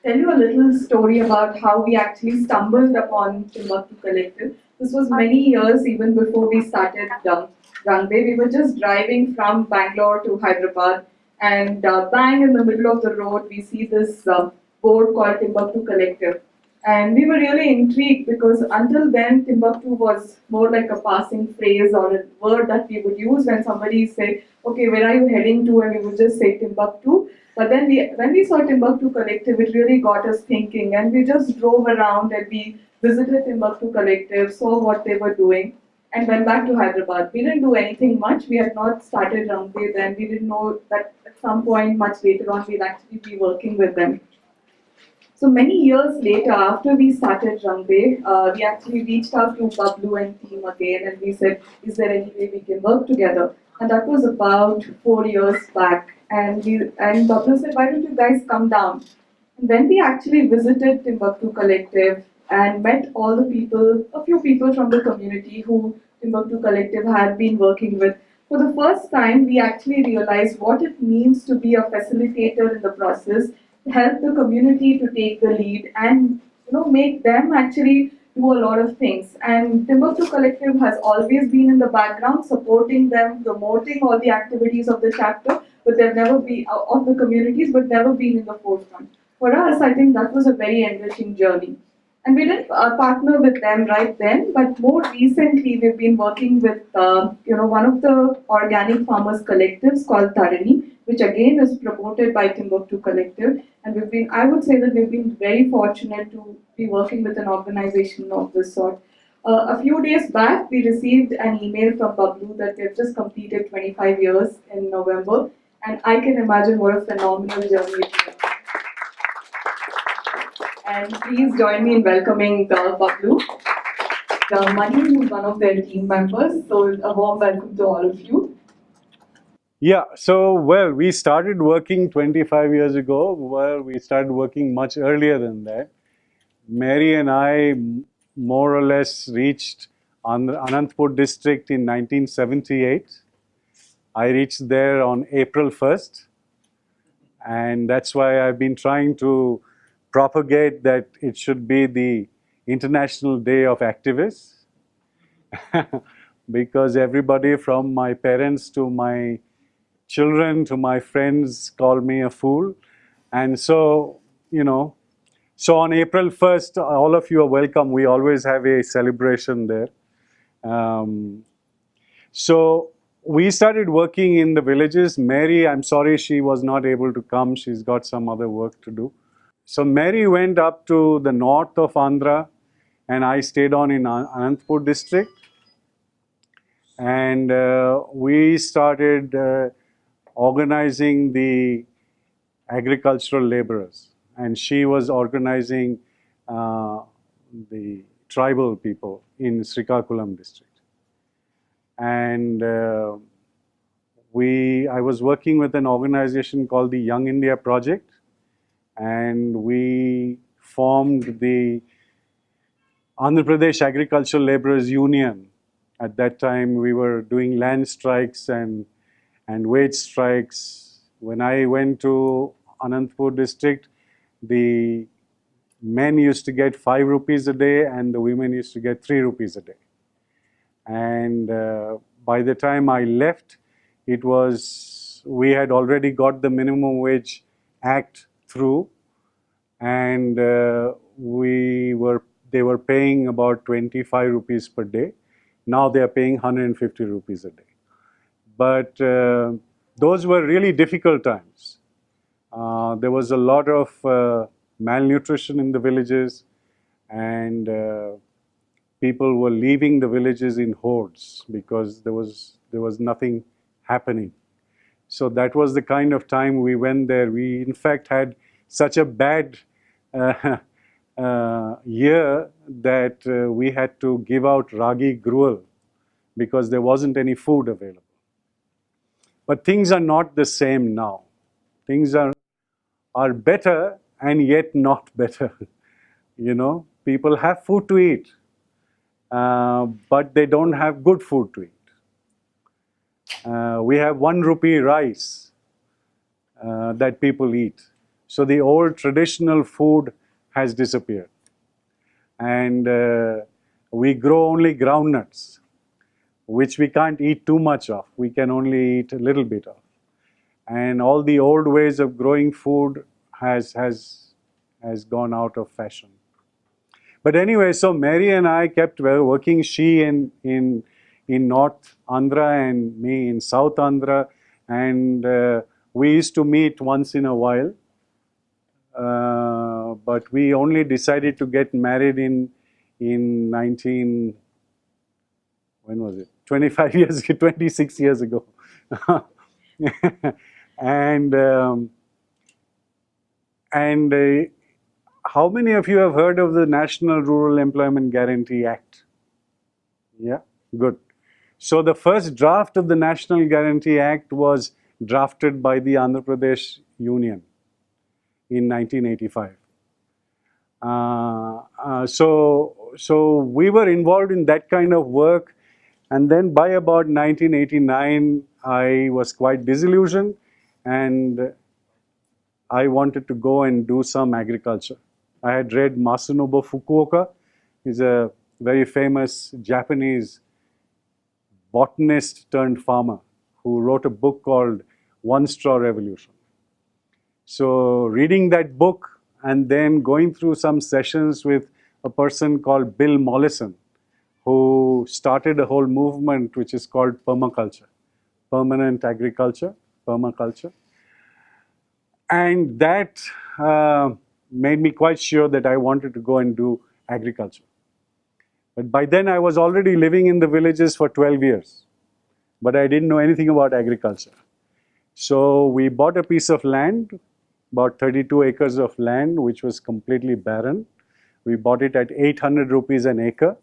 tell you a little story about how we actually stumbled upon Timbaktu Collective. This was many years even before we started Rangde. We were just driving from Bangalore to Hyderabad, and bang in the middle of the road, we see this board called Timbaktu Collective. And we were really intrigued because until then, Timbuktu was more like a passing phrase or a word that we would use when somebody said, okay, where are you heading to? And we would just say Timbuktu. But then when we saw Timbuktu Collective, it really got us thinking. And we just drove around and we visited Timbuktu Collective, saw what they were doing, and went back to Hyderabad. We didn't do anything much. We had not started Rangde then. We didn't know that at some point, much later on, we'd actually be working with them. So many years later, after we started Rangde, we actually reached out to Bablu and team again, and we said, is there any way we can work together? And that was about 4 years back. And Bablu said, why don't you guys come down? And then we actually visited Timbuktu Collective and met all the people, a few people from the community who Timbuktu Collective had been working with. For the first time, we actually realized what it means to be a facilitator in the process, help the community to take the lead, and make them actually do a lot of things. And Timbuktu Collective has always been in the background, supporting them, promoting all the activities of the chapter, but they've never been of the communities, but never been in the forefront. For us, I think that was a very enriching journey. And we didn't partner with them right then, but more recently we've been working with one of the organic farmers collectives called Tarani, which again is promoted by Timbuktu Collective. And I would say that we've been very fortunate to be working with an organization of this sort. A few days back, we received an email from Bablu that they've just completed 25 years in November, and I can imagine what a phenomenal journey it was. And please join me in welcoming Bablu. Mani, who's one of their team members. So a warm welcome to all of you. Yeah, so we started working 25 years ago. Well, we started working much earlier than that. Mary and I more or less reached Anantapur district in 1978. I reached there on April 1st. And that's why I've been trying to propagate that it should be the International Day of Activists. Because everybody from my parents to my children to my friends call me a fool. And so, so on April 1st, all of you are welcome. We always have a celebration there. So we started working in the villages. Mary, I'm sorry she was not able to come. She's got some other work to do. So Mary went up to the north of Andhra, and I stayed on in Anantapur district. And we started organizing the agricultural laborers. And she was organizing the tribal people in Srikakulam district. And I was working with an organization called the Young India Project. And we formed the Andhra Pradesh Agricultural Laborers Union. At that time, we were doing land strikes and wage strikes. When I went to Anantapur district, the men used to get 5 rupees a day and the women used to get 3 rupees a day. And by the time I left, we had already got the minimum wage act through, and they were paying about 25 rupees per day. Now they are paying 150 rupees a day. But those were really difficult times. There was a lot of malnutrition in the villages, and people were leaving the villages in hordes because there was nothing happening. So that was the kind of time we went there. We in fact had such a bad year that we had to give out ragi gruel because there wasn't any food available. But things are not the same now. Things are better and yet not better. People have food to eat, but they don't have good food to eat. We have 1 rupee rice that people eat. So the old traditional food has disappeared. And we grow only groundnuts, which we can't eat too much of. We can only eat a little bit of. And all the old ways of growing food has gone out of fashion. But anyway, so Mary and I kept working. She in North Andhra and me in South Andhra, and we used to meet once in a while. But we only decided to get married in 19, when was it? 25 years ago, 26 years ago. and how many of you have heard of the National Rural Employment Guarantee Act? Yeah, good. So the first draft of the National Guarantee Act was drafted by the Andhra Pradesh Union in 1985. So we were involved in that kind of work, and then by about 1989, I was quite disillusioned, and I wanted to go and do some agriculture. I had read Masanobu Fukuoka. He's a very famous Japanese botanist turned farmer who wrote a book called One Straw Revolution. So reading that book and then going through some sessions with a person called Bill Mollison, who started a whole movement which is called permaculture, permanent agriculture, permaculture. And that made me quite sure that I wanted to go and do agriculture. But by then I was already living in the villages for 12 years, but I didn't know anything about agriculture. So we bought a piece of land, about 32 acres of land, which was completely barren. We bought it at 800 rupees an acre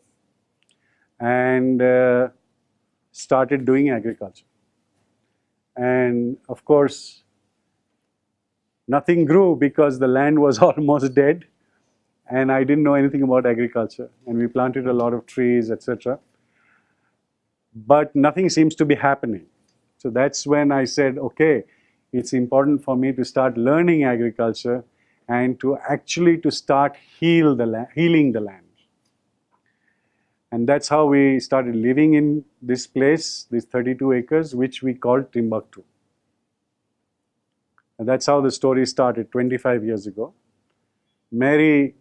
and started doing agriculture. And of course, nothing grew because the land was almost dead and I didn't know anything about agriculture. And we planted a lot of trees, etc. But nothing seems to be happening. So that's when I said, okay, it's important for me to start learning agriculture and to actually to start healing the land. And that's how we started living in this place, these 32 acres, which we called Timbaktu. And that's how the story started 25 years ago. Mary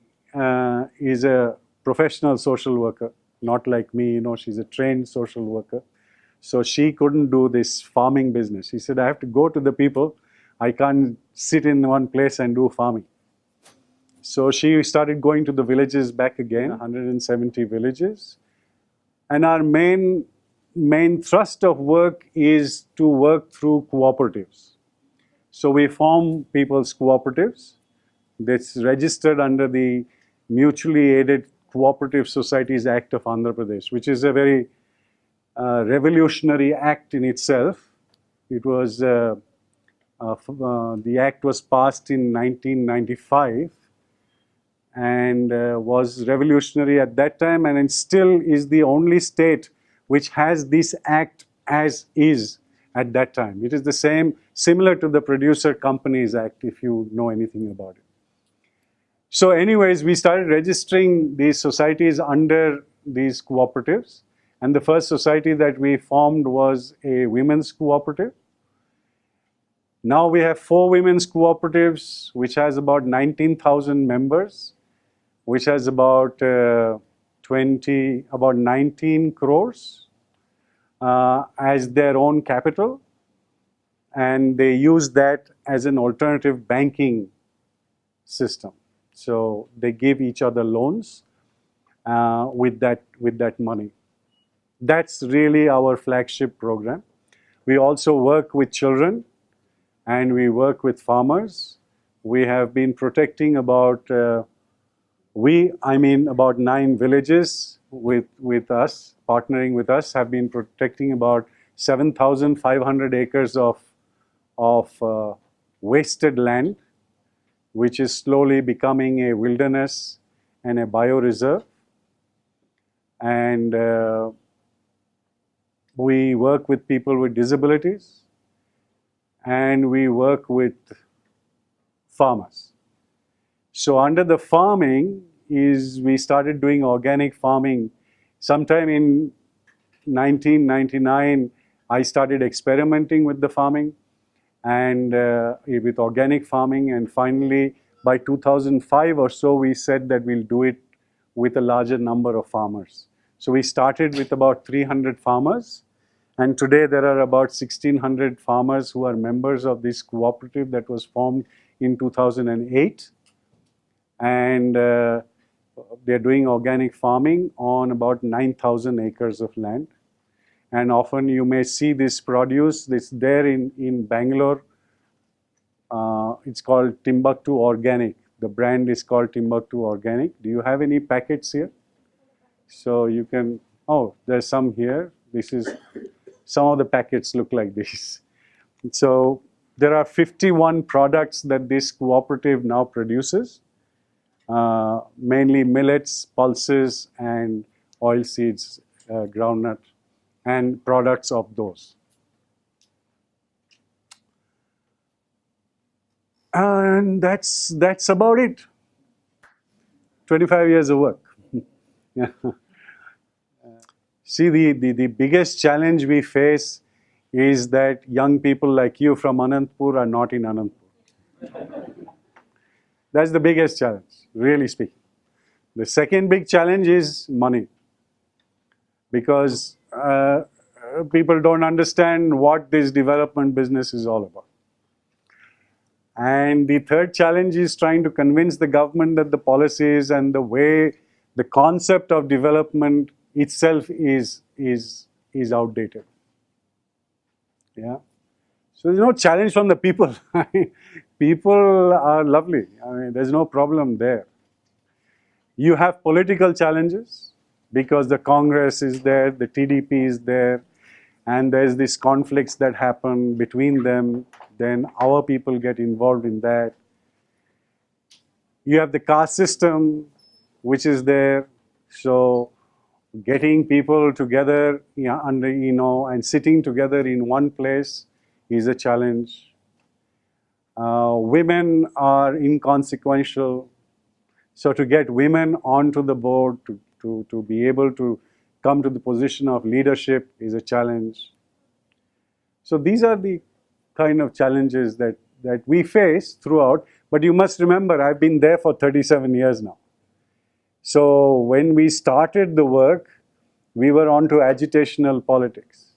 is a professional social worker, not like me, she's a trained social worker. So she couldn't do this farming business. She said, I have to go to the people. I can't sit in one place and do farming. So she started going to the villages back again, 170 villages. And our main thrust of work is to work through cooperatives. So we form people's cooperatives. That's registered under the Mutually Aided Cooperative Societies Act of Andhra Pradesh, which is a very revolutionary act in itself. It was the act was passed in 1995 and was revolutionary at that time, and it still is the only state which has this act as is at that time. It is the same, similar to the Producer Companies Act, if you know anything about it. So anyways, we started registering these societies under these cooperatives. And the first society that we formed was a women's cooperative. Now we have 4 women's cooperatives, which has about 19,000 members, which has about 19 crores as their own capital. And they use that as an alternative banking system. So they give each other loans with that money. That's really our flagship program. We also work with children and we work with farmers. We have been protecting about 9 villages with us, partnering with us, have been protecting about 7,500 acres of wasted land, which is slowly becoming a wilderness and a bioreserve. And we work with people with disabilities, and we work with farmers. So under the farming we started doing organic farming. Sometime in 1999, I started experimenting with the farming and with organic farming, and finally by 2005 or so we said that we'll do it with a larger number of farmers. So we started with about 300 farmers, and today there are about 1,600 farmers who are members of this cooperative that was formed in 2008, and they're doing organic farming on about 9,000 acres of land. And often you may see this produce. It's there in Bangalore. It's called Timbaktu Organic. The brand is called Timbaktu Organic. Do you have any packets here? So you can, oh, there's some here. This is, some of the packets look like this. So there are 51 products that this cooperative now produces, mainly millets, pulses, and oil seeds, groundnut, and products of those. And that's about it. 25 years of work. Yeah. See, the biggest challenge we face is that young people like you from Anantapur are not in Anantapur. That's the biggest challenge, really speaking. The second big challenge is money, because people don't understand what this development business is all about. And the third challenge is trying to convince the government that the policies and the way, the concept of development itself is outdated. Yeah. So there's no challenge from the people. People are lovely. I mean, there's no problem there. You have political challenges because the Congress is there, the TDP is there, and there's these conflicts that happen between them. Then our people get involved in that. You have the caste system, which is there. So getting people together, and sitting together in one place is a challenge. Women are inconsequential. So to get women onto the board, to be able to come to the position of leadership is a challenge. So these are the kind of challenges that we face throughout. But you must remember, I've been there for 37 years now. So when we started the work, we were onto agitational politics.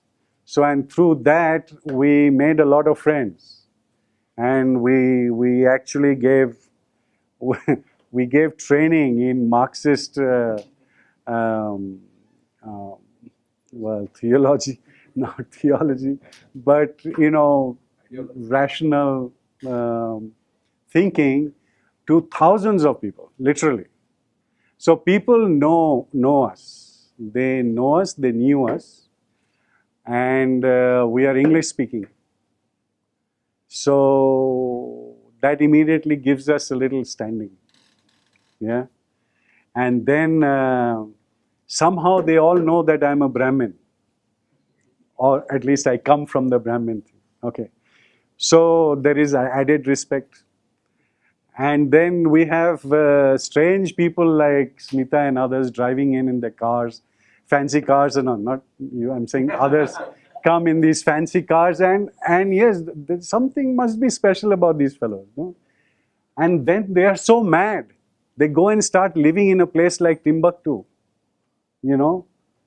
So, and through that, we made a lot of friends. And we actually gave we gave training in Marxist theology, not theology, but rational thinking to thousands of people, literally. So people know us. They know us. They knew us, and we are English speaking. So that immediately gives us a little standing. Yeah. And then somehow they all know that I'm a Brahmin, or at least I come from the Brahmin thing. Okay. So there is added respect. And then we have strange people like Smita and others driving in their cars, fancy cars, and not you, I'm saying others come in these fancy cars, and yes, something must be special about these fellows. No? And then they are so mad. They go and start living in a place like Timbuktu,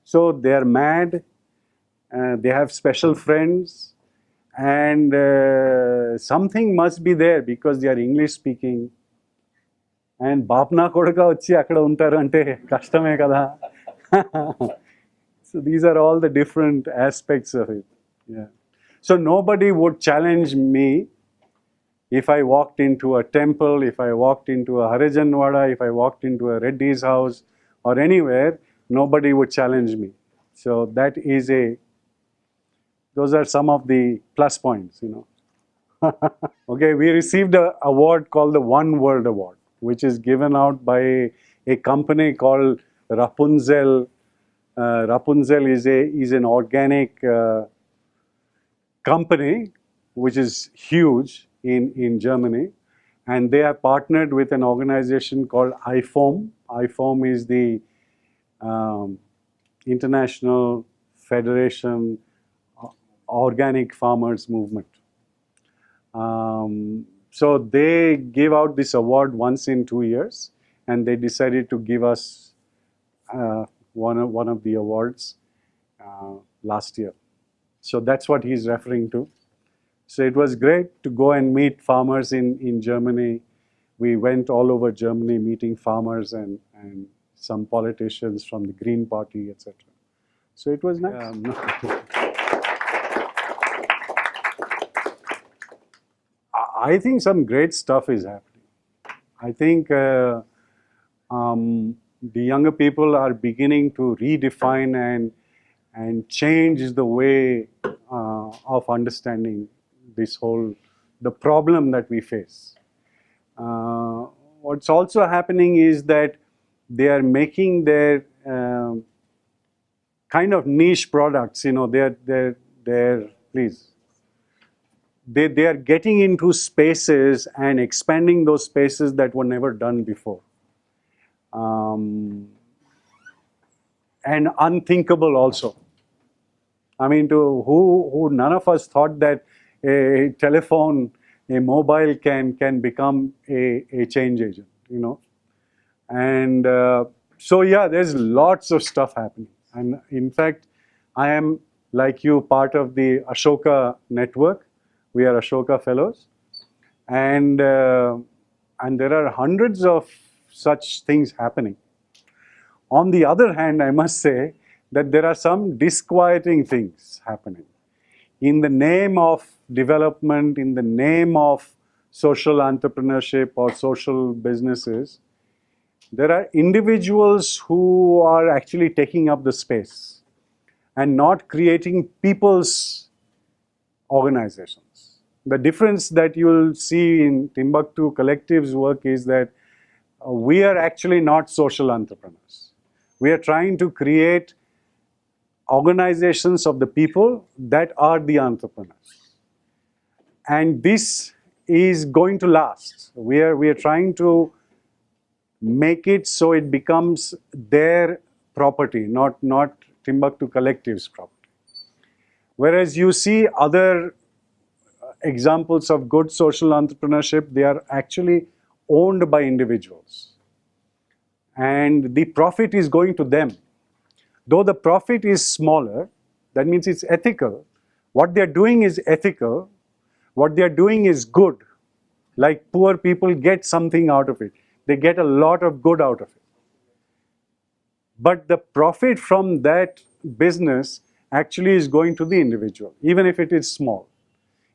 So they are mad, they have special friends, and something must be there because they are English speaking. And Bapna Kodaka Uchi Akada Untarante Kastame Kada. So these are all the different aspects of it. Yeah. So nobody would challenge me if I walked into a temple, if I walked into a Harijanwada, if I walked into a Reddy's house or anywhere, nobody would challenge me. So that is those are some of the plus points, Okay, we received an award called the One World Award, which is given out by a company called Rapunzel. Rapunzel is an organic company which is huge in Germany, And they have partnered with an organization called IFOM. IFOM is the International Federation Organic Farmers Movement. So they give out this award once in 2 years, and they decided to give us one of the awards last year. So that's what he's referring to. So it was great to go and meet farmers in Germany. We went all over Germany meeting farmers and some politicians from the Green Party, etc. So it was nice. I think some great stuff is happening. I think the younger people are beginning to redefine and change the way of understanding the problem that we face. What's also happening is that they are making their kind of niche products, they are getting into spaces and expanding those spaces that were never done before. And unthinkable also. I mean, who none of us thought that a telephone, a mobile can become a change agent, And so yeah, there's lots of stuff happening. And in fact, I am, like you, part of the Ashoka network. We are Ashoka Fellows. And there are hundreds of such things happening. On the other hand, I must say that there are some disquieting things happening. In the name of development, in the name of social entrepreneurship or social businesses, there are individuals who are actually taking up the space and not creating people's organizations. The difference that you'll see in Timbaktu Collective's work is that we are actually not social entrepreneurs. We are trying to create organizations of the people that are the entrepreneurs. And this is going to last. We are trying to make it so it becomes their property, not Timbaktu Collective's property. Whereas you see other examples of good social entrepreneurship, they are actually owned by individuals. And the profit is going to them. Though the profit is smaller, that means it's ethical. What they're doing is ethical. What they're doing is good. Like poor people get something out of it. They get a lot of good out of it. But the profit from that business actually is going to the individual, even if it is small.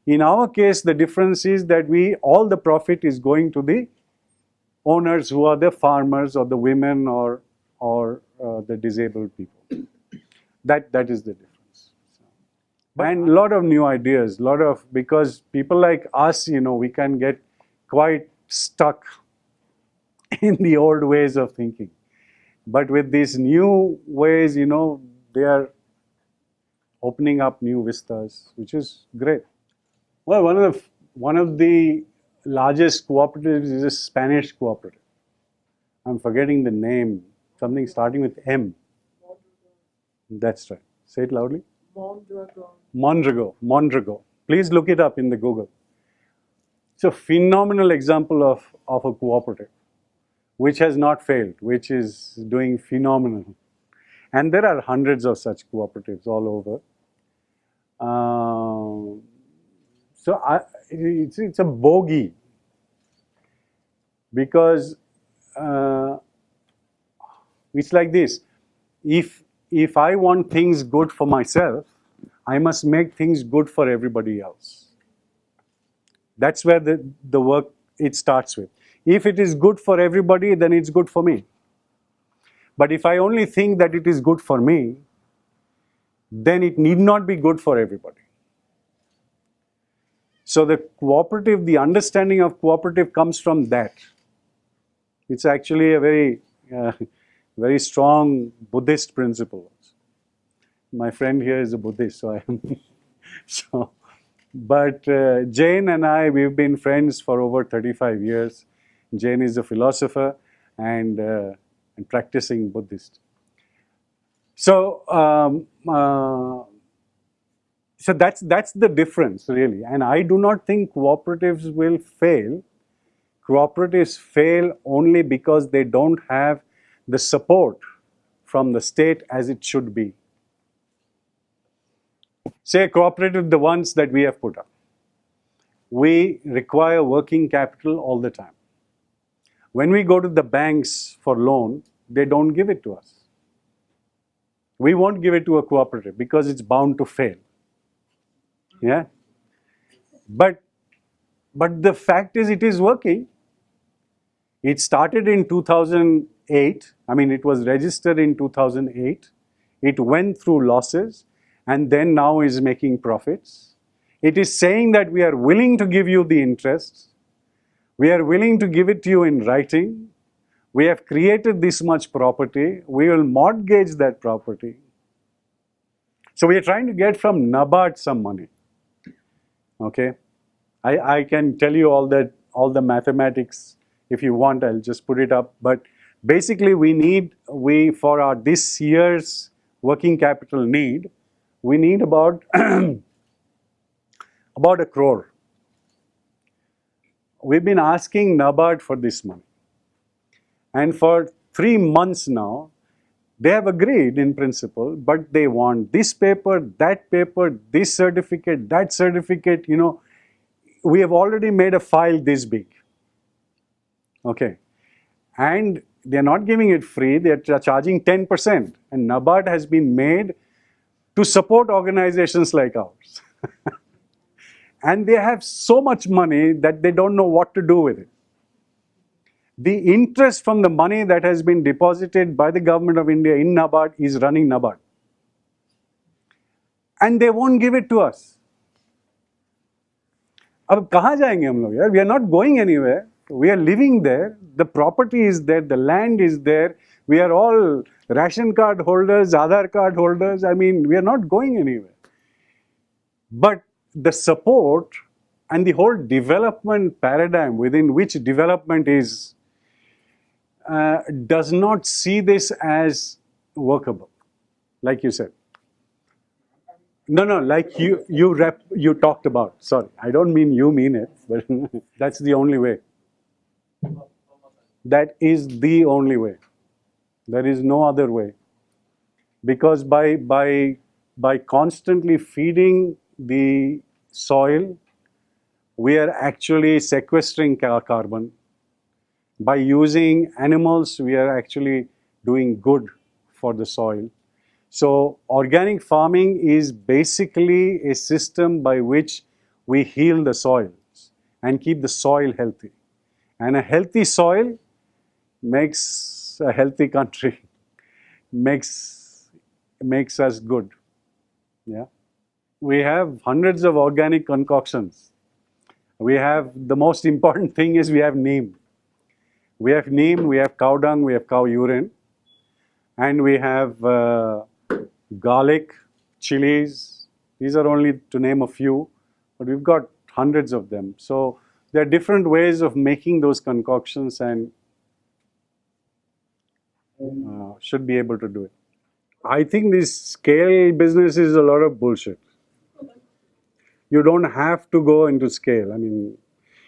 In our case, the difference is that all the profit is going to the owners who are the farmers or the women or the disabled people. That is the difference. And a lot of new ideas, because people like us, we can get quite stuck in the old ways of thinking. But with these new ways, they are opening up new vistas, which is great. Well, one of the largest cooperatives is a Spanish cooperative. I'm forgetting the name. Something starting with M. That's right. Say it loudly. Mondragon. Please look it up in the Google. It's a phenomenal example of a cooperative which has not failed, which is doing phenomenal. And there are hundreds of such cooperatives all over. It's a bogey because it's like this. If I want things good for myself, I must make things good for everybody else. That's where the work it starts with. If it is good for everybody, then it's good for me. But if I only think that it is good for me, then it need not be good for everybody. So the understanding of cooperative comes from that. It's actually a very strong Buddhist principle. My friend here is a Buddhist, so I am. But Jane and I, we've been friends for over 35 years. Jane is a philosopher and practicing Buddhist. So, so that's the difference, really. And I do not think cooperatives will fail. Cooperatives fail only because they don't have the support from the state as it should be. Say cooperative, the ones that we have put up. We require working capital all the time. When we go to the banks for loan, they don't give it to us. We won't give it to a cooperative because it's bound to fail. Yeah? But the fact is, it is working. It started in 2008. I mean, it was registered in 2008. It went through losses and then now is making profits. It is saying that we are willing to give you the interest. We are willing to give it to you in writing. We have created this much property. We will mortgage that property. So we are trying to get from NABARD some money. Okay? I can tell you all the mathematics. If you want, I'll just put it up. But basically, for our this year's working capital need, we need about about 1 crore. We've been asking NABARD for this money. And for 3 months now, they have agreed in principle, but they want this paper, this certificate, that certificate. You know, we have already made a file this big. Okay. And they're not giving it free, they're charging 10%. And NABARD has been made to support organizations like ours. And they have so much money that they don't know what to do with it. The interest from the money that has been deposited by the government of India in NABARD is running NABARD. And they won't give it to us. अब कहाँ जाएंगे हम लोग यार? We are not going anywhere. We are living there. The property is there. The land is there. We are all ration card holders, Aadhaar card holders. I mean, we are not going anywhere. But the support and the whole development paradigm within which development is does not see this as workable, like you said. No, like you talked about. Sorry, I don't mean you mean it, but that's the only way. That is the only way. There is no other way. Because by constantly feeding the soil, we are actually sequestering carbon. By using animals, we are actually doing good for the soil. So organic farming is basically a system by which we heal the soils and keep the soil healthy. And a healthy soil makes a healthy country, makes us good. Yeah. We have hundreds of organic concoctions. We have, the most important thing is we have neem. We have neem, we have cow dung, we have cow urine, and we have garlic, chilies. These are only to name a few, but we've got hundreds of them. So there are different ways of making those concoctions and should be able to do it. I think this scale business is a lot of bullshit. You don't have to go into scale. I mean,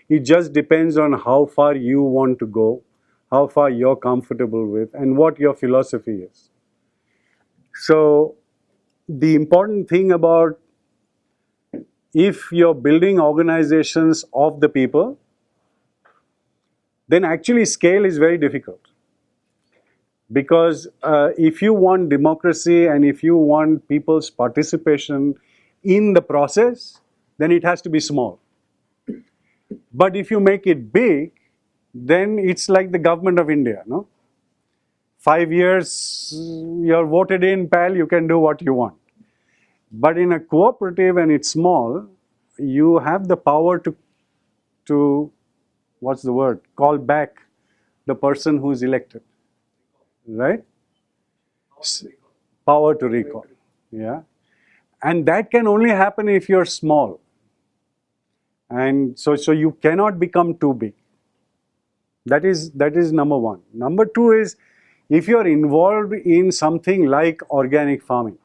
it just depends on how far you want to go, how far you're comfortable with, and what your philosophy is. So the important thing about if you're building organizations of the people, then actually scale is very difficult. Because if you want democracy and if you want people's participation in the process, then it has to be small. But if you make it big, then it's like the government of India, no? 5 years, you're voted in, pal, you can do what you want. But in a cooperative and it's small, you have the power to what's the word? Call back the person who's elected, right? Power to recall, yeah. And that can only happen if you're small. And so you cannot become too big. That is number one. Number two is, if you are involved in something like organic farming.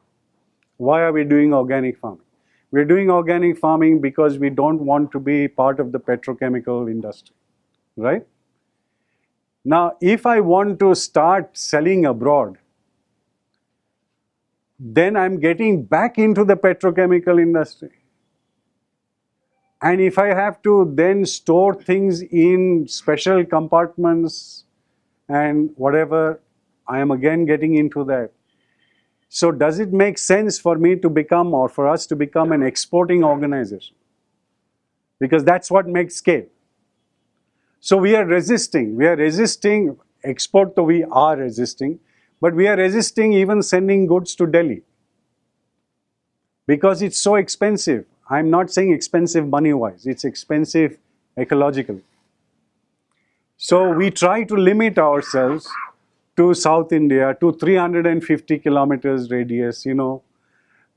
Why are we doing organic farming? We're doing organic farming because we don't want to be part of the petrochemical industry, right? Now, if I want to start selling abroad, then I'm getting back into the petrochemical industry. And if I have to then store things in special compartments and whatever, I am again getting into that. So does it make sense for me to become, or for us to become, an exporting organization? Because that's what makes scale. So we are resisting. Export, though we are resisting, but we are resisting even sending goods to Delhi. Because it's so expensive. I'm not saying expensive money-wise, it's expensive ecologically. So we try to limit ourselves to South India, to 350 kilometers radius,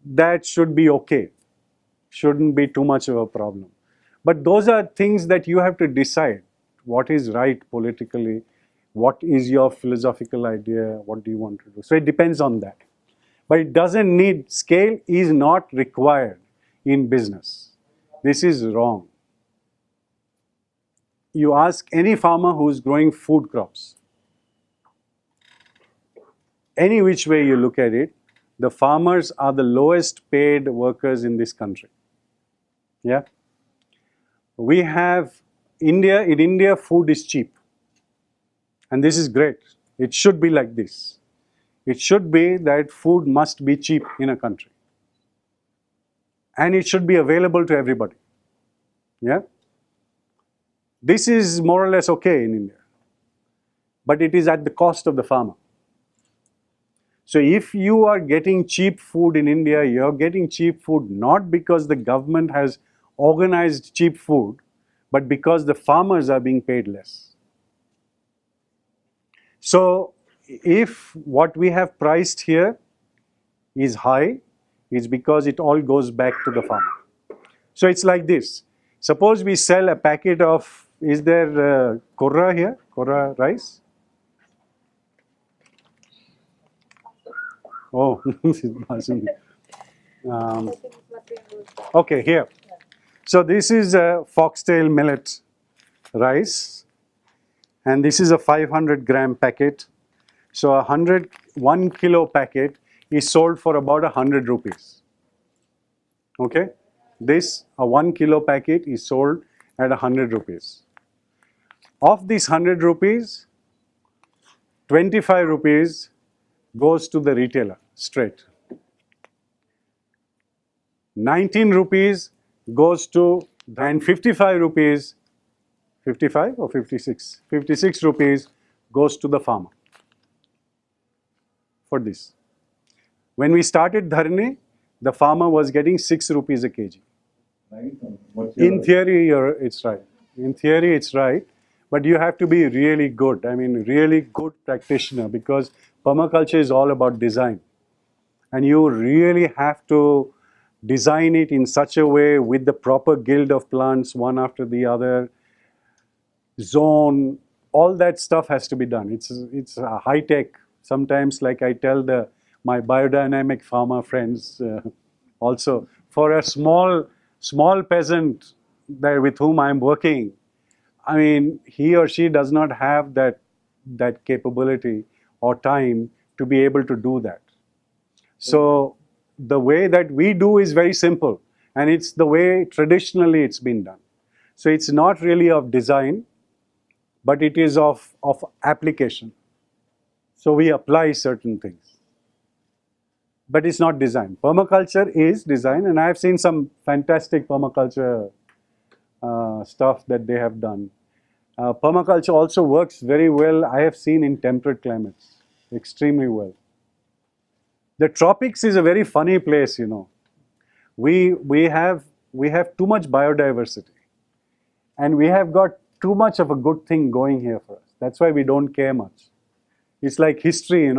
that should be okay. Shouldn't be too much of a problem. But those are things that you have to decide. What is right politically? What is your philosophical idea? What do you want to do? So it depends on that. But it doesn't need, scale is not required in business. This is wrong. You ask any farmer who's growing food crops, any which way you look at it, the farmers are the lowest paid workers in this country. Yeah? We have in India, food is cheap. And this is great. It should be like this. It should be that food must be cheap in a country. And it should be available to everybody. Yeah? This is more or less okay in India. But it is at the cost of the farmer. So if you are getting cheap food in India, you're getting cheap food not because the government has organized cheap food, but because the farmers are being paid less. So if what we have priced here is high, it's because it all goes back to the farmer. So it's like this. Suppose we sell a packet of, is there korra here? Korra rice? Oh, this is basmati. Okay, here. So this is a foxtail millet rice, and this is a 500 gram packet. So 1 kilo packet is sold for about 100 rupees. Okay, a 1 kilo packet is sold at 100 rupees. Of these 100 rupees, 25 rupees goes to the retailer straight. 19 rupees goes to, and 55 rupees, 55 or 56? 56 rupees goes to the farmer for this. When we started Dharne, the farmer was getting 6 rupees a kg. Right? In theory, it's right. In theory, it's right. But you have to be really good. I mean, really good practitioner, because permaculture is all about design. And you really have to design it in such a way with the proper guild of plants, one after the other, zone, all that stuff has to be done. It's a high tech. Sometimes, like I tell my biodynamic farmer friends also, for a small peasant with whom I'm working, I mean, he or she does not have that capability or time to be able to do that. So the way that we do is very simple, and it's the way traditionally it's been done. So it's not really of design, but it is of application. So we apply certain things. But it's not design. Permaculture is design, and I have seen some fantastic permaculture stuff that they have done. Permaculture also works very well, I have seen, in temperate climates, extremely well. The tropics is a very funny place, We have too much biodiversity, and we have got too much of a good thing going here for us. That's why we don't care much. It's like history,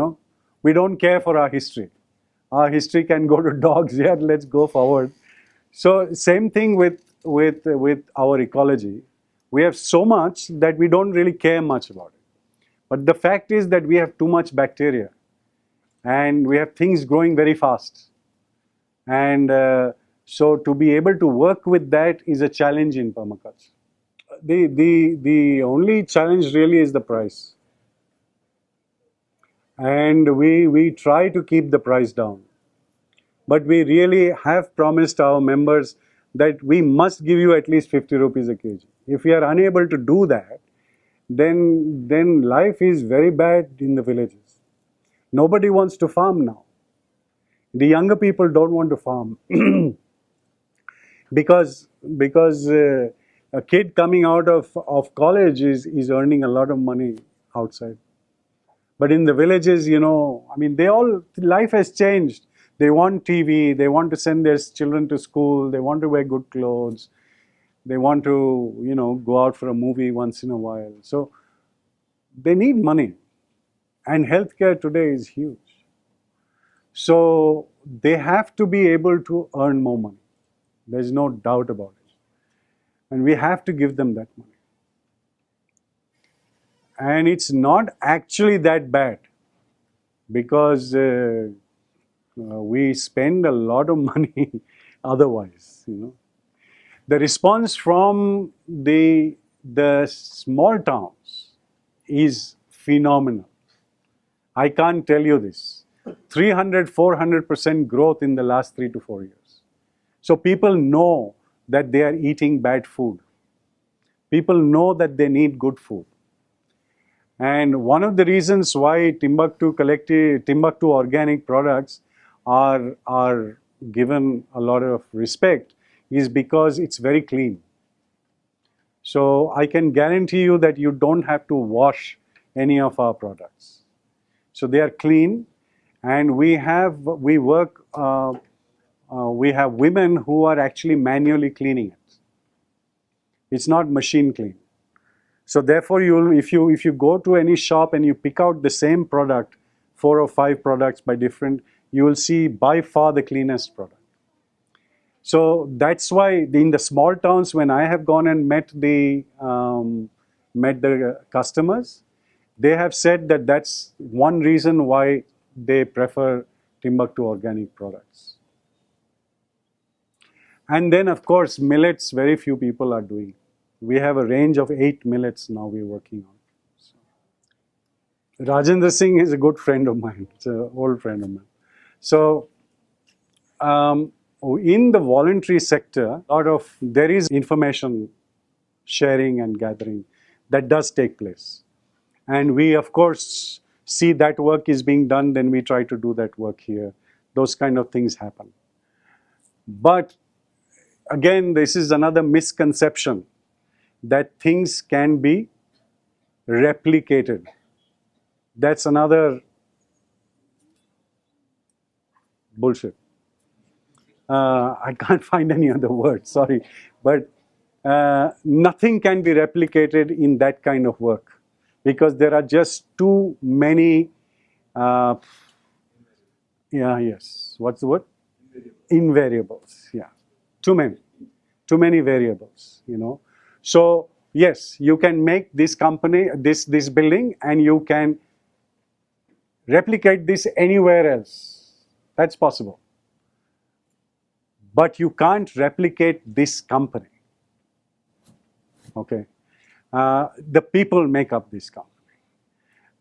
We don't care for our history. Our history can go to dogs. Yeah, let's go forward. So same thing with with our ecology. We have so much that we don't really care much about it. But the fact is that we have too much bacteria, and we have things growing very fast. And so to be able to work with that is a challenge in permaculture. The only challenge really is the price. And we try to keep the price down. But we really have promised our members that we must give you at least 50 rupees a kg. If we are unable to do that, then life is very bad in the villages. Nobody wants to farm now. The younger people don't want to farm because a kid coming out of college is earning a lot of money outside. But in the villages, you know, I mean, life has changed. They want TV, they want to send their children to school, they want to wear good clothes, they want to, you know, go out for a movie once in a while. So they need money. And healthcare today is huge. So they have to be able to earn more money. There's no doubt about it. And we have to give them that money. And it's not actually that bad because we spend a lot of money otherwise, you know. The response from the small towns is phenomenal. I can't tell you this. 300, 400% growth in the last 3 to 4 years. So people know that they are eating bad food. People know that they need good food. And one of the reasons why Timbaktu Collective, Timbaktu organic products are given a lot of respect is because it's very clean. So I can guarantee you that you don't have to wash any of our products. So they are clean, and we have women who are actually manually cleaning it. It's not machine clean. So therefore, if you go to any shop and you pick out the same product, 4 or 5 products by different, you will see by far the cleanest product. So that's why in the small towns, when I have gone and met the customers, they have said that that's one reason why they prefer Timbaktu organic products. And then, of course, millets, very few people are doing. We have a range of 8 millets now we're working on. So, Rajendra Singh is a good friend of mine. It's an old friend of mine. So, in the voluntary sector, there is information sharing and gathering that does take place. And we, of course, see that work is being done, then we try to do that work here. Those kind of things happen. But again, this is another misconception that things can be replicated. That's another bullshit. I can't find any other word, sorry. But nothing can be replicated in that kind of work because there are just too many, what's the word? Invariables, yeah. Too many variables, you know. So yes, you can make this company, this building, and you can replicate this anywhere else. That's possible. But you can't replicate this company. Okay. The people make up this company.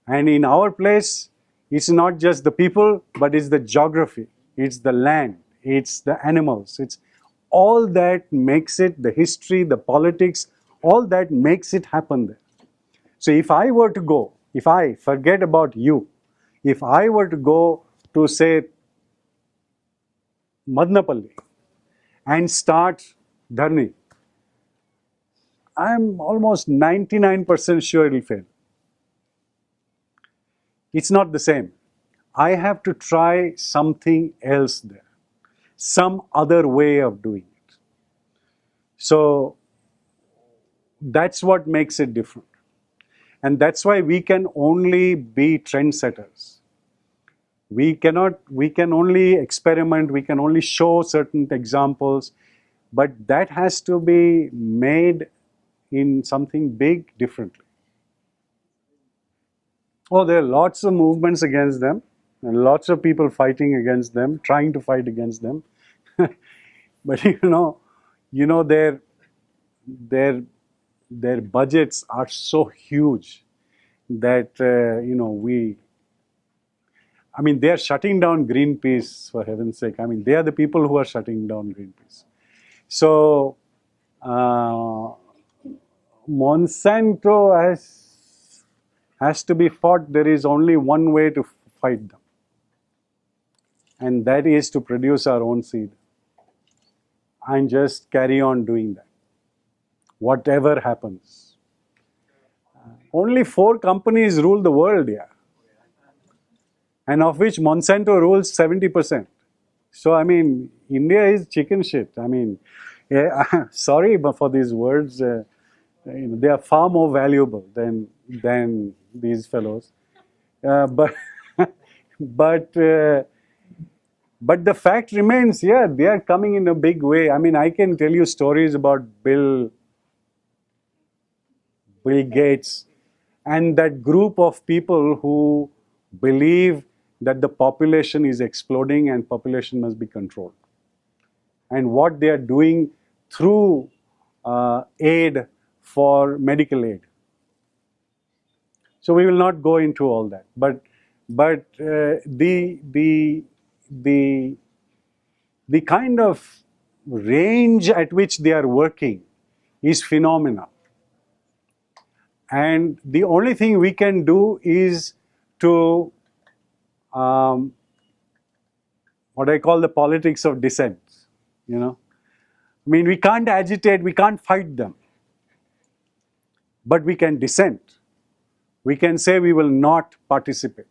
And in our place, it's not just the people, but it's the geography, it's the land, it's the animals, it's all that makes it, the history, the politics, all that makes it happen there. So if I were to go, if I forget about you, if I were to go to, say, Madnapalli and start Dharni, I'm almost 99% sure it will fail. It's not the same. I have to try something else there, some other way of doing it. So that's what makes it different. And that's why we can only be trendsetters. We can only experiment, we can only show certain examples, but that has to be made in something big differently. Oh, there are lots of movements against them, and lots of people fighting against them, trying to fight against them. But their their budgets are so huge that I mean, they are shutting down Greenpeace, for heaven's sake. I mean, they are the people who are shutting down Greenpeace. So Monsanto has to be fought. There is only one way to fight them, and that is to produce our own seed and just carry on doing that, whatever happens. Only 4 companies rule the world, yeah, and of which Monsanto rules 70%. So, I mean, India is chicken shit. I mean, yeah, sorry for these words. They are far more valuable than these fellows. But the fact remains, yeah, they are coming in a big way. I mean, I can tell you stories about Bill Gates and that group of people who believe that the population is exploding and population must be controlled, and what they are doing through aid for medical aid. So we will not go into all that, but the kind of range at which they are working is phenomenal. And the only thing we can do is to what I call the politics of dissent. I mean, we can't agitate, we can't fight them, but we can dissent. We can say we will not participate,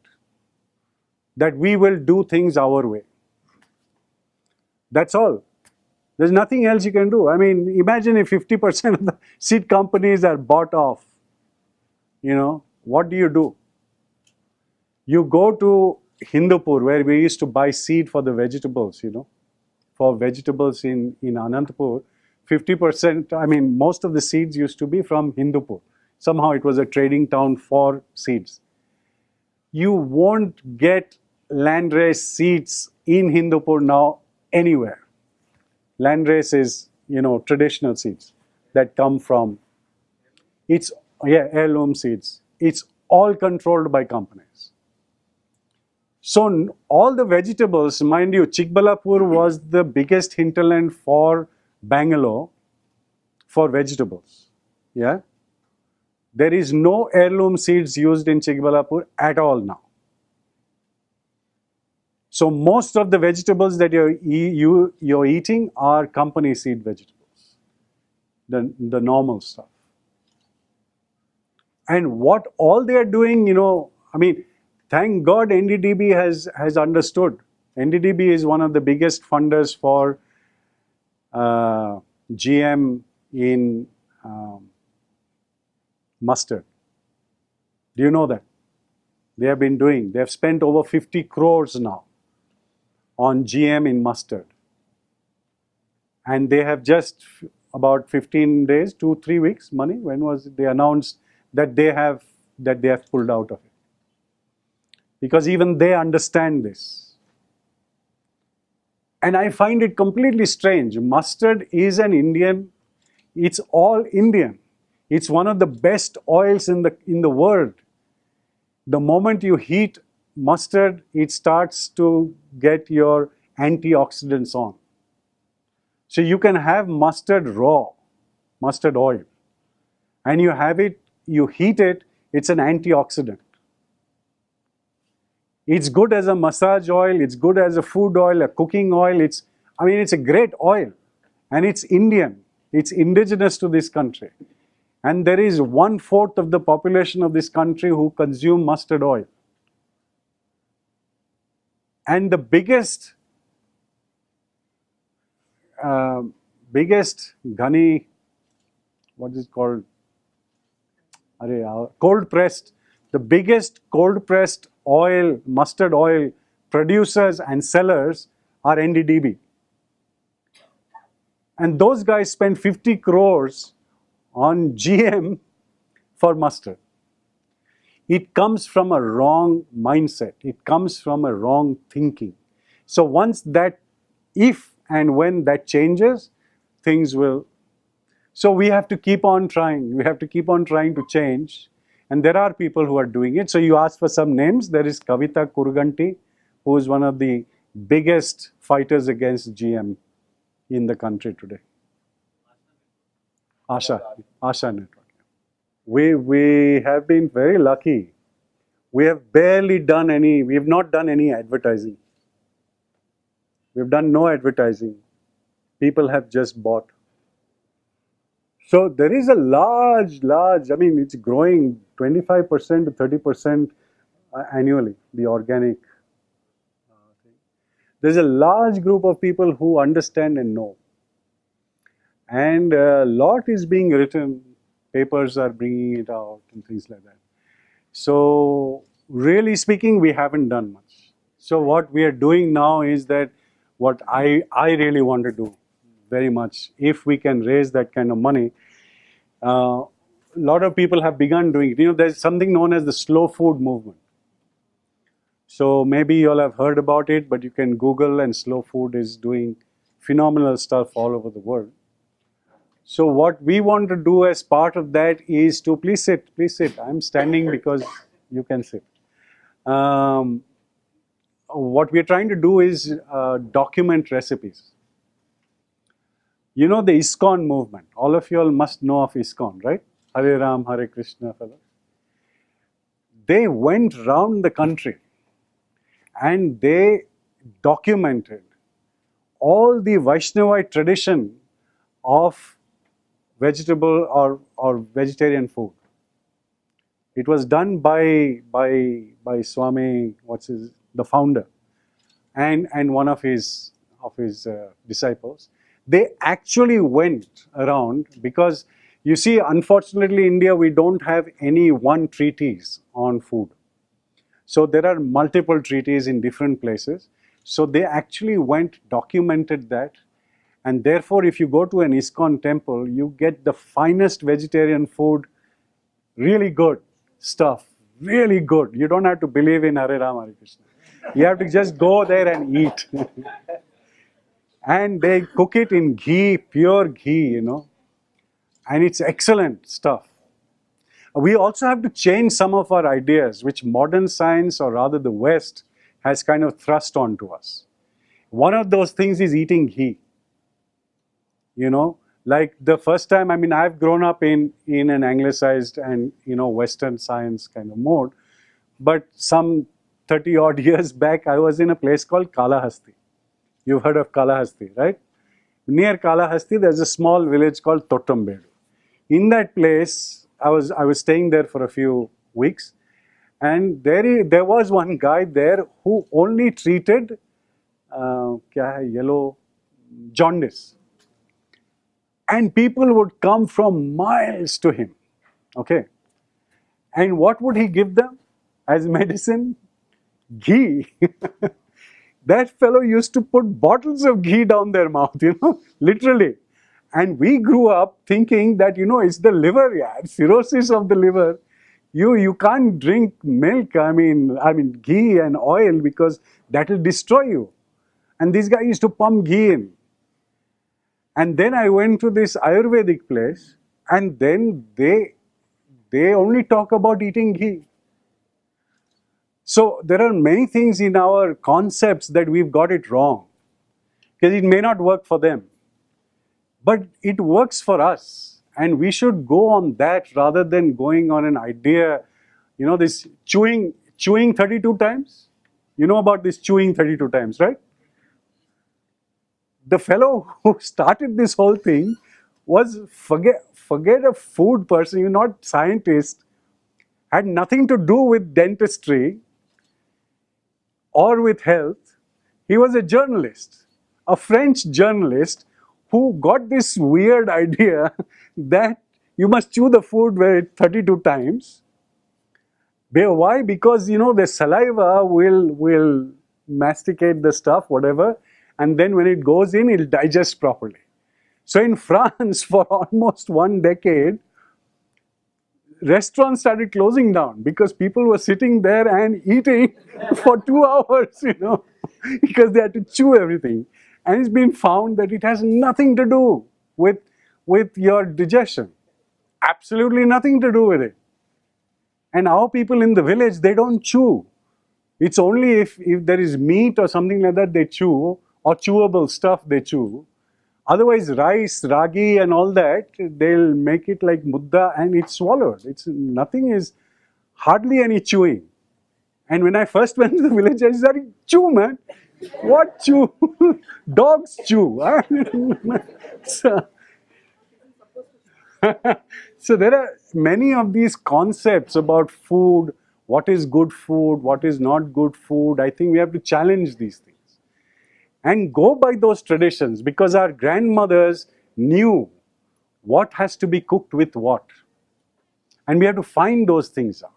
that we will do things our way. That's all. There's nothing else you can do. I mean, imagine if 50% of the seed companies are bought off. What do? You go to Hindupur, where we used to buy seed for the vegetables, for vegetables in Anantapur. 50%, I mean, most of the seeds used to be from Hindupur. Somehow it was a trading town for seeds. You won't get landrace seeds in Hindupur now anywhere. Landrace is, traditional seeds that come from, heirloom seeds. It's all controlled by companies. So all the vegetables, mind you, Chikbalapur was the biggest hinterland for Bangalore for vegetables. Yeah. There is no heirloom seeds used in Chikbalapur at all now. So most of the vegetables that you're eating are company seed vegetables, the normal stuff. And what all they are doing, I mean, thank God NDDB has understood. NDDB is one of the biggest funders for GM in mustard. Do you know that? They have spent over 50 crores now on GM in mustard. And they have just about 15 days, 2-3 weeks, money, when was it? They announced that they have pulled out of it. Because even they understand this. And I find it completely strange. Mustard is an Indian, it's all Indian. It's one of the best oils in the world. The moment you heat mustard, it starts to get your antioxidants on. So you can have mustard raw, mustard oil, and you heat it, it's an antioxidant. It's good as a massage oil, it's good as a food oil, a cooking oil. It's a great oil, and it's Indian. It's indigenous to this country. And there is 1/4 of the population of this country who consume mustard oil. And the biggest ghani, what is it called? Cold pressed. The biggest cold pressed oil, mustard oil producers and sellers are NDDB. And those guys spend 50 crores on GM for mustard. It comes from a wrong mindset. It comes from a wrong thinking. So once that, if and when that changes, things will. So we have to keep on trying. We have to keep on trying to change. And there are people who are doing it. So you asked for some names. There is Kavita Kurganti, who is one of the biggest fighters against GM in the country today. Asha Network. We have been very lucky. We have not done any advertising. We've done no advertising. People have just bought. So there is a large, it's growing 25% to 30% annually, the organic thing. There's a large group of people who understand and know. And a lot is being written, papers are bringing it out and things like that. So really speaking, we haven't done much. So what we are doing now is that what I really want to do very much, if we can raise that kind of money, a lot of people have begun doing it. There's something known as the slow food movement. So maybe you all have heard about it, but you can Google, and slow food is doing phenomenal stuff all over the world. So what we want to do as part of that is to, please sit. I'm standing because you can sit. What we're trying to do is document recipes. The ISKCON movement. All of you all must know of ISKCON, right? Hare Ram, Hare Krishna fellow. They went round the country and they documented all the Vaishnavite tradition of vegetable or vegetarian food. It was done by Swami, the founder, and one of his disciples. They actually went around because, you see, unfortunately, India, we don't have any one treatise on food. So there are multiple treatises in different places. So they actually went, documented that. And therefore, if you go to an ISKCON temple, you get the finest vegetarian food, really good stuff, really good. You don't have to believe in Hare Ram, Hare Krishna. You have to just go there and eat. And they cook it in ghee, pure ghee, and it's excellent stuff. We also have to change some of our ideas, which modern science, or rather the West, has kind of thrust onto us. One of those things is eating ghee. Like the first time, I've grown up in an anglicized and, Western science kind of mode. But some 30 odd years back, I was in a place called Kalahasti. You've heard of Kalahasti, right? Near Kalahasti, there's a small village called Tottambedu. In that place, I was staying there for a few weeks, and there was one guy there who only treated yellow jaundice. And people would come from miles to him, okay? And what would he give them as medicine? Ghee. That fellow used to put bottles of ghee down their mouth, literally. And we grew up thinking that, it's the liver, cirrhosis of the liver. You can't drink milk, ghee and oil, because that will destroy you. And this guy used to pump ghee in. And then I went to this Ayurvedic place, and then they only talk about eating ghee. So there are many things in our concepts that we've got it wrong, because it may not work for them, but it works for us, and we should go on that rather than going on an idea, this chewing 32 times. You know about this chewing 32 times, right? The fellow who started this whole thing was, forget a food person, you're not scientist, had nothing to do with dentistry or with health. He was a journalist, a French journalist, who got this weird idea that you must chew the food 32 times. Why? Because, the saliva will masticate the stuff, whatever, and then when it goes in, it'll digest properly. So in France, for almost 1 decade, restaurants started closing down because people were sitting there and eating for 2 hours, because they had to chew everything. And it's been found that it has nothing to do with your digestion. Absolutely nothing to do with it. And our people in the village, they don't chew. It's only if there is meat or something like that they chew, or chewable stuff they chew. Otherwise, rice, ragi and all that, they'll make it like mudda and it's swallowed. Nothing is, hardly any chewing. And when I first went to the village, I said, chew, man. What chew? Dogs chew. so, so there are many of these concepts about food, what is good food, what is not good food. I think we have to challenge these things and go by those traditions, because our grandmothers knew what has to be cooked with what. And we have to find those things out.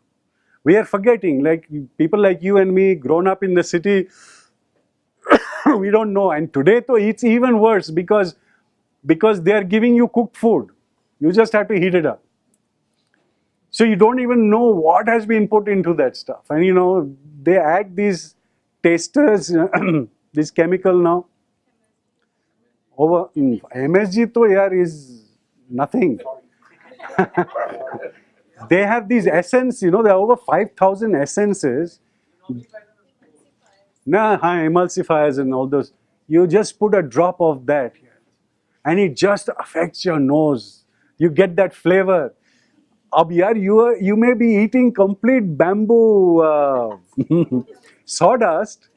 We are forgetting, like people like you and me, grown up in the city, we don't know. And today though, it's even worse because they are giving you cooked food. You just have to heat it up. So you don't even know what has been put into that stuff. And they add these tasters, this chemical now. Over MSG to yaar is nothing. They have these essence, there are over 5,000 essences. Emulsifiers and all those. You just put a drop of that here, and it just affects your nose. You get that flavor. Ab yaar, you may be eating complete bamboo sawdust,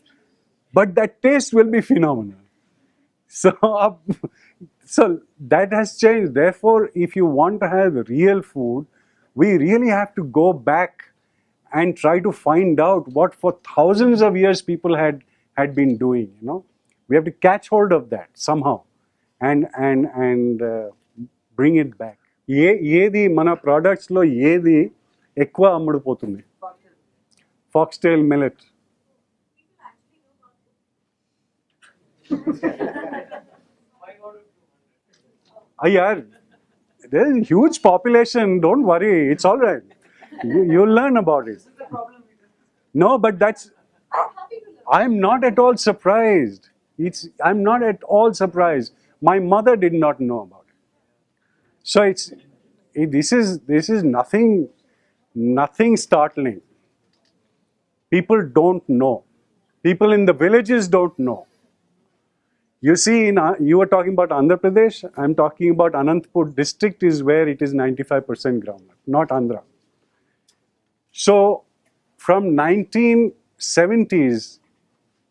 but that taste will be phenomenal. So that has changed. Therefore, if you want to have real food, we really have to go back and try to find out what for thousands of years people had been doing. We have to catch hold of that somehow and bring it back. ఏది మన ప్రోడక్ట్స్లో ఏది ఎక్కువ అమ్ముడుపోతుంది? Foxtail millet. Yeah, there's a huge population. Don't worry, it's all right. You'll learn about it. No, but I'm not at all surprised. I'm not at all surprised. My mother did not know about it. So this is nothing startling. People don't know. People in the villages don't know. You see, you were talking about Andhra Pradesh. I'm talking about Anantapur district is where it is 95% groundnut, not Andhra. So from 1970s,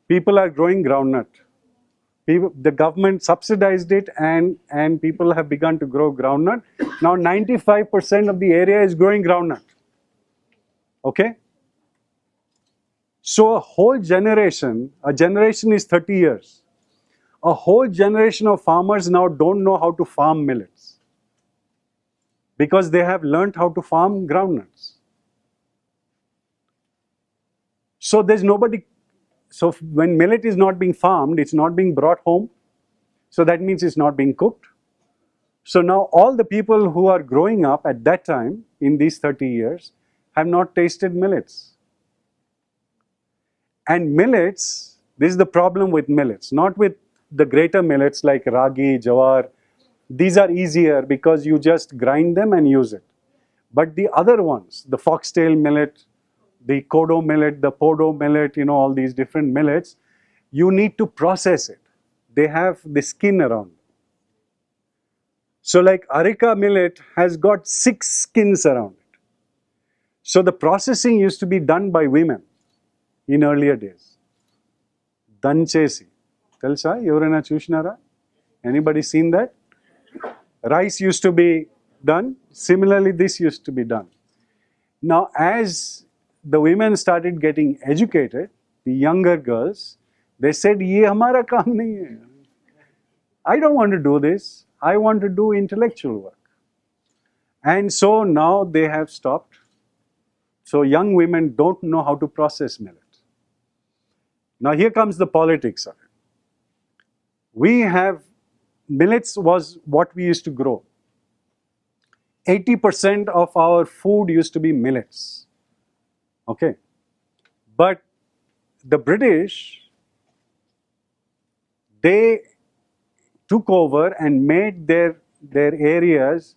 people are growing groundnut. The government subsidized it and people have begun to grow groundnut. Now 95% of the area is growing groundnut. Okay? So a whole generation, a generation is 30 years. A whole generation of farmers now don't know how to farm millets because they have learnt how to farm groundnuts. So there's nobody. So when millet is not being farmed, it's not being brought home. So that means it's not being cooked. So now all the people who are growing up at that time in these 30 years have not tasted millets. And millets, this is the problem with millets, not with the greater millets like ragi, jawar. These are easier because you just grind them and use it. But the other ones, the foxtail millet, the kodo millet, the podo millet, all these different millets, you need to process it. They have the skin around. So like areca millet has got 6 skins around it. So the processing used to be done by women in earlier days. Danchesi. Telsa, ఎవరైనా చూసినారా? Anybody seen that? Rice used to be done. Similarly, this used to be done. Now, as the women started getting educated, the younger girls, they said, "Ye hamara kaam nahi hai. I don't want to do this. I want to do intellectual work." And so now they have stopped. So young women don't know how to process millet. Now here comes the politics of it. We have millets was what we used to grow. 80% of our food used to be millets. Okay. But the British, they took over and made their areas,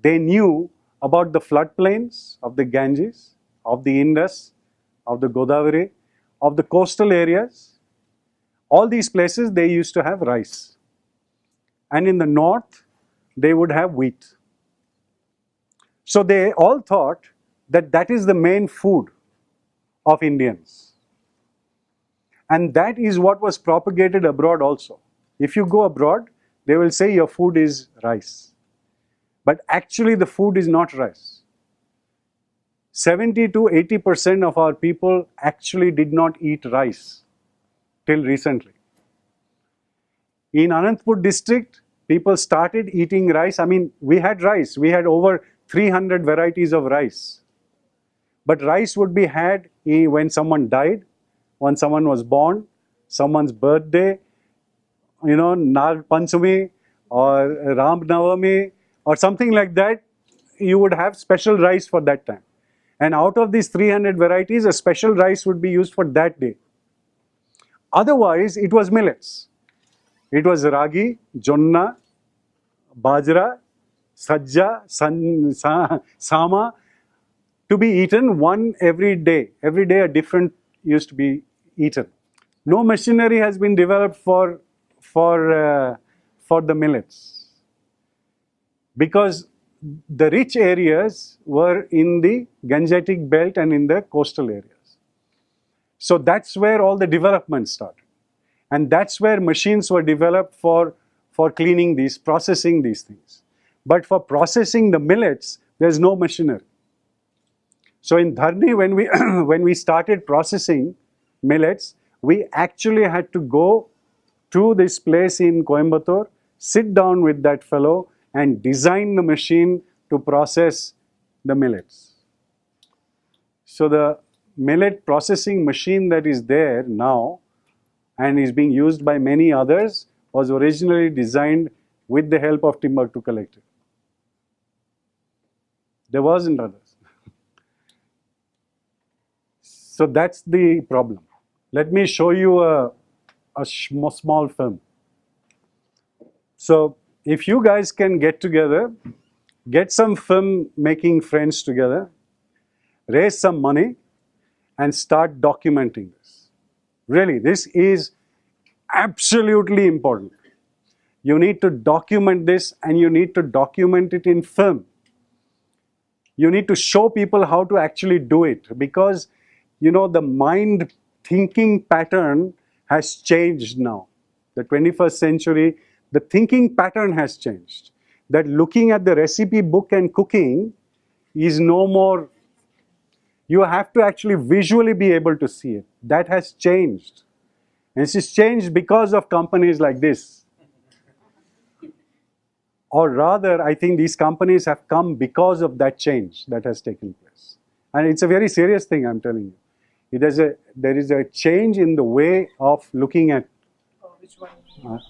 they knew about the floodplains of the Ganges, of the Indus, of the Godavari, of the coastal areas. All these places they used to have rice. And in the north, they would have wheat. So they all thought that that is the main food of Indians. And that is what was propagated abroad also. If you go abroad, they will say your food is rice. But actually the food is not rice. 70 to 80% of our people actually did not eat rice till recently. In Anantapur district, people started eating rice. I mean, we had rice. We had over 300 varieties of rice. But rice would be had when someone died, when someone was born, someone's birthday, Nag Panchami or Ram Navami or something like that. You would have special rice for that time. And out of these 300 varieties, a special rice would be used for that day. Otherwise, it was millets. It was ragi, jonna, bajra, sajja, sama, to be eaten one every day. Every day a different used to be eaten. No machinery has been developed for the millets, because the rich areas were in the Gangetic belt and in the coastal areas. So that's where all the development started. And that's where machines were developed for cleaning these, processing these things. But for processing the millets, there's no machinery. So in Dharni, when we started processing millets, we actually had to go to this place in Coimbatore, sit down with that fellow and design the machine to process the millets. So the millet processing machine that is there now and is being used by many others was originally designed with the help of Timbaktu Collective. There wasn't others. So that's the problem. Let me show you a small film. So if you guys can get together, get some film making friends together, raise some money and start documenting this. Really, this is absolutely important. You need to document this, and you need to document it in film. You need to show people how to actually do it, because the mind thinking pattern has changed now. The 21st century, the thinking pattern has changed. That looking at the recipe book and cooking is no more. You have to actually visually be able to see it. That has changed. And this is changed because of companies like this. Or rather, I think these companies have come because of that change that has taken place. And it's a very serious thing, I'm telling you. There is a change in the way of looking at. Which one?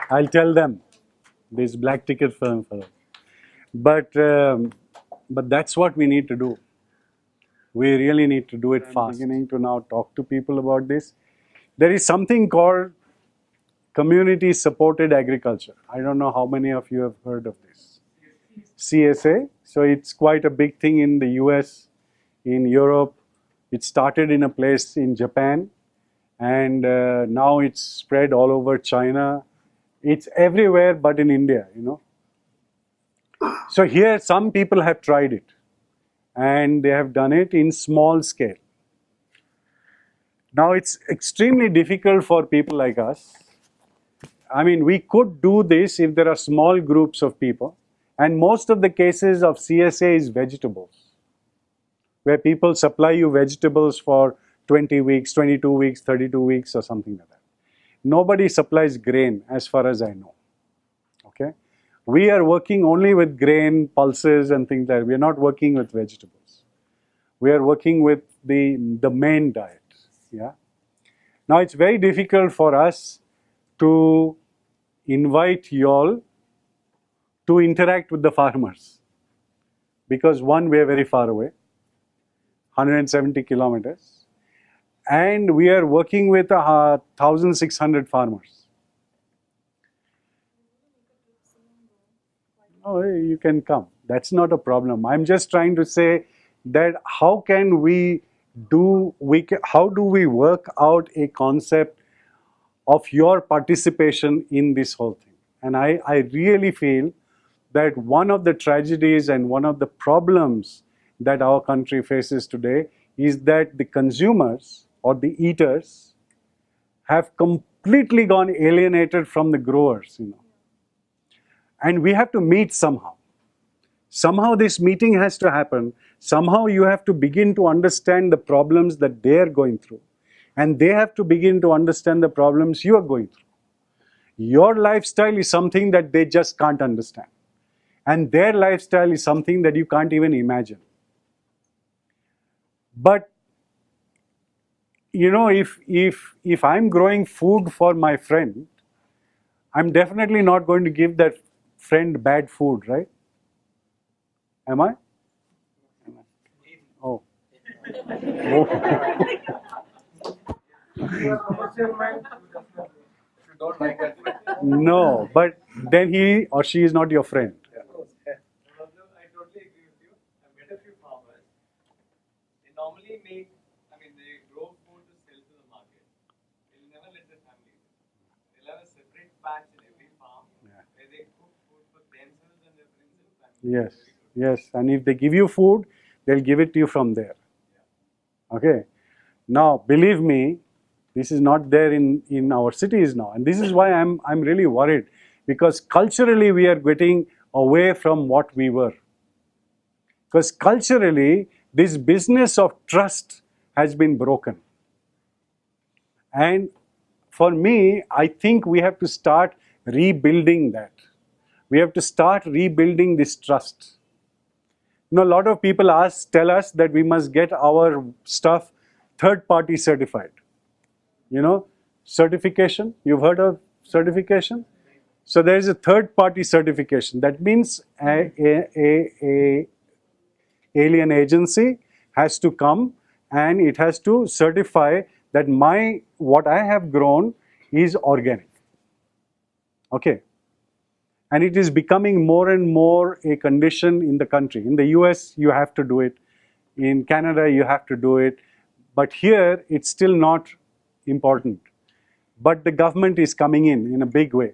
I'll tell them this black ticket firm fellow. But that's what we need to do. We really need to do it fast. Beginning to now talk to people about this. There is something called community supported agriculture. I don't know how many of you have heard of this. CSA. So it's quite a big thing in the US, in Europe. It started in a place in Japan, and now it's spread all over China. It's everywhere but in India, you know. So here some people have tried it, and they have done it in small scale. Now it's extremely difficult for people like us. I mean, we could do this if there are small groups of people, and most of the cases of CSA is vegetables, where people supply you vegetables for 20 weeks, 22 weeks, 32 weeks, or something like that. Nobody supplies grain as far as I know. Okay? We are working only with grain, pulses, and things like that. We are not working with vegetables. We are working with the main diet. Yeah. Now it's very difficult for us to invite y'all to interact with the farmers, because one, we are very far away, 170 kilometers, and we are working with 1,600 farmers. Oh, you can come. That's not a problem. I'm just trying to say that how do we work out a concept of your participation in this whole thing? And I really feel that one of the tragedies and one of the problems that our country faces today is that the consumers or the eaters have completely gone alienated from the growers, you know. And we have to meet somehow. Somehow this meeting has to happen. Somehow you have to begin to understand the problems that they are going through. And they have to begin to understand the problems you are going through. Your lifestyle is something that they just can't understand. And their lifestyle is something that you can't even imagine. But, you know, if I'm growing food for my friend, I'm definitely not going to give that friend bad food, right? Am I? Oh. Don't like that. No, but then he or she is not your friend. I totally agree with you. I've met a few farmers. They normally they grow food to sell to the market. They'll never let their family eat. They'll have a separate patch in every farm where they cook food for themselves and their friends and family. Yes, yes. And if they give you food, they'll give it to you from there. Okay. Now, believe me, this is not there in our cities now. And this is why I'm really worried, because culturally we are getting away from what we were. Because culturally, this business of trust has been broken. And for me, I think we have to start rebuilding that. We have to start rebuilding this trust. You know, a lot of people tell us that we must get our stuff third-party certified. You know, certification. You've heard of certification? So there is a third-party certification. That means a alien agency has to come and it has to certify that what I have grown is organic. Okay. And it is becoming more and more a condition in the country. In the US, you have to do it. In Canada, you have to do it. But here, it's still not important. But the government is coming in a big way.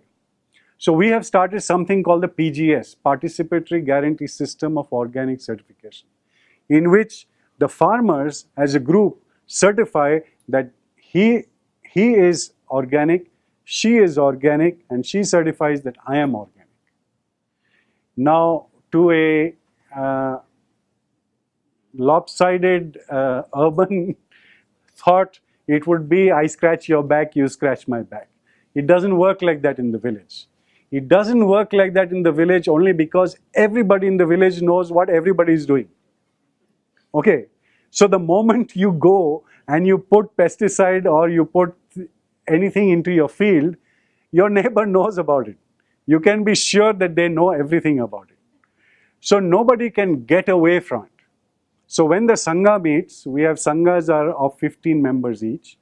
So we have started something called the PGS, Participatory Guarantee System of Organic Certification, in which the farmers as a group certify that he is organic, she is organic, and she certifies that I am organic. Now, to a lopsided urban thought, it would be I scratch your back, you scratch my back. It doesn't work like that in the village. It doesn't work like that in the village only because everybody in the village knows what everybody is doing. Okay, so the moment you go and you put pesticide or you put anything into your field, your neighbor knows about it. You can be sure that they know everything about it. So nobody can get away from it. So when the Sangha meets, we have Sanghas are of 15 members each.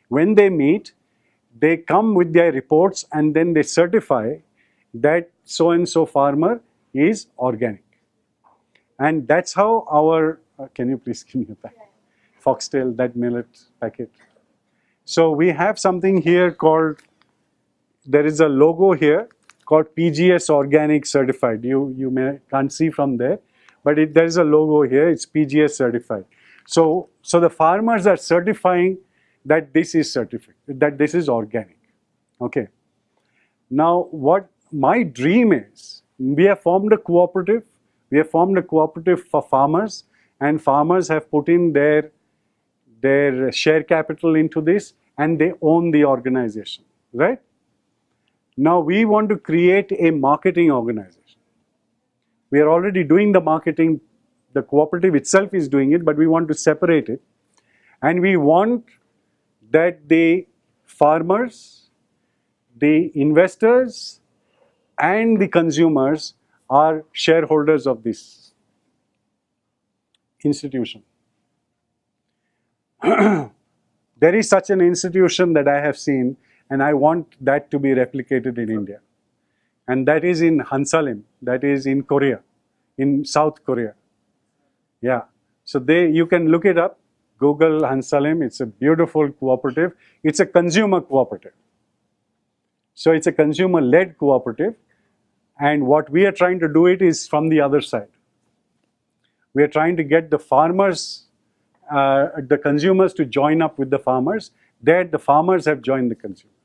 When they meet, they come with their reports and then they certify that so and so farmer is organic. And that's how our, can you please give me a packet? Foxtail, that millet packet. So we have something here called, there is a logo here called PGS Organic Certified. You can't see from there, but there is a logo here, it's PGS Certified. So the farmers are certifying that this is certified, that this is organic. Okay. Now what my dream is, we have formed a cooperative. We have formed a cooperative for farmers, and farmers have put in their share capital into this, and they own the organization, right? Now we want to create a marketing organization. We are already doing the marketing, the cooperative itself is doing it, but we want to separate it. And we want that the farmers, the investors, and the consumers are shareholders of this institution. There is such an institution that I have seen, and I want that to be replicated in India. And that is in Hansalim, that is in Korea, in South Korea. Yeah. So you can look it up, Google Hansalim, it's a beautiful cooperative. It's a consumer cooperative. So it's a consumer-led cooperative. And what we are trying to do it is from the other side. We are trying to get the farmers, the consumers to join up with the farmers. There the farmers have joined the consumers.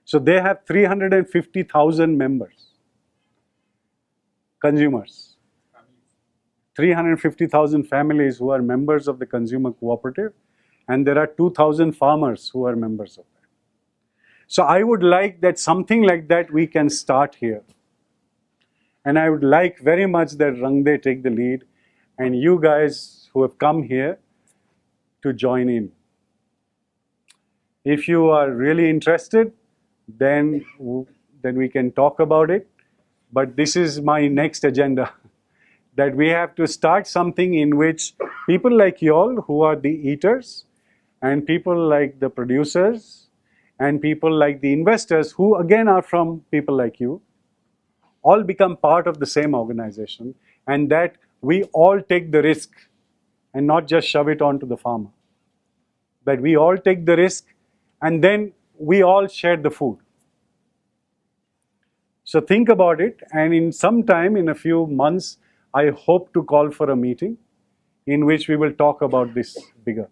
So they have 350,000 members, consumers. 350,000 families who are members of the consumer cooperative, and there are 2,000 farmers who are members of that. So I would like that something like that we can start here. And I would like very much that Rangde take the lead and you guys who have come here to join in. If you are really interested, then we can talk about it. But this is my next agenda, that we have to start something in which people like you all who are the eaters, and people like the producers, and people like the investors who again are from people like you, all become part of the same organization, and that we all take the risk and not just shove it onto the farmer. That we all take the risk and then we all share the food. So think about it, and in some time, in a few months, I hope to call for a meeting in which we will talk about this bigger.